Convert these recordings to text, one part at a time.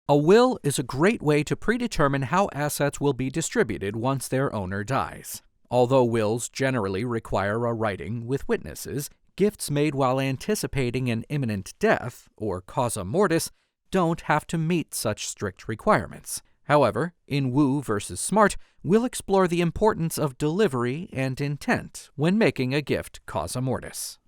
A will is a great way to predetermine how assets will be distributed once their owner dies. Although wills generally require a writing with witnesses, gifts made while anticipating an imminent death, or causa mortis, don't have to meet such strict requirements. However, in Woo versus Smart, we'll explore the importance of delivery and intent when making a gift causa mortis.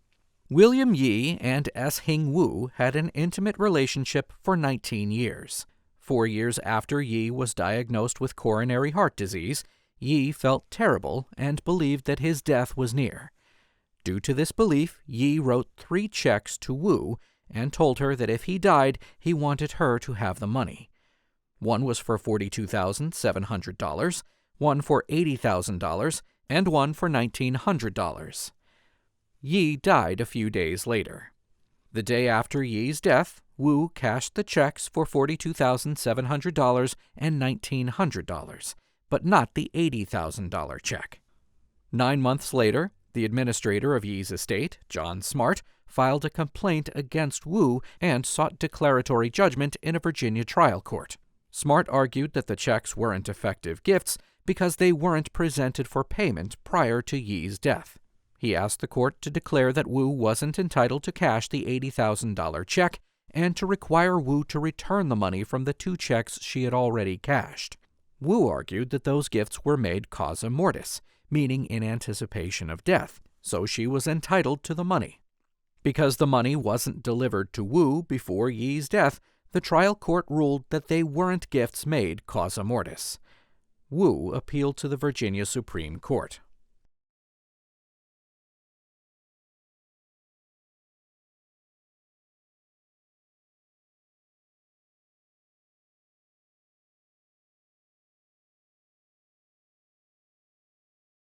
William Yee and S. Hing Woo had an intimate relationship for 19 years. 4 years after Yee was diagnosed with coronary heart disease, Yee felt terrible and believed that his death was near. Due to this belief, Yee wrote 3 checks to Woo and told her that if he died, he wanted her to have the money. One was for $42,700, one for $80,000, and one for $1,900. Yee died a few days later. The day after Yee's death, Woo cashed the checks for $42,700 and $1,900, but not the $80,000 check. 9 months later, the administrator of Yee's estate, John Smart, filed a complaint against Woo and sought declaratory judgment in a Virginia trial court. Smart argued that the checks weren't effective gifts because they weren't presented for payment prior to Yee's death. He asked the court to declare that Woo wasn't entitled to cash the $80,000 check and to require Woo to return the money from the 2 checks she had already cashed. Woo argued that those gifts were made causa mortis, meaning in anticipation of death, so she was entitled to the money. Because the money wasn't delivered to Woo before Yee's death, the trial court ruled that they weren't gifts made causa mortis. Woo appealed to the Virginia Supreme Court.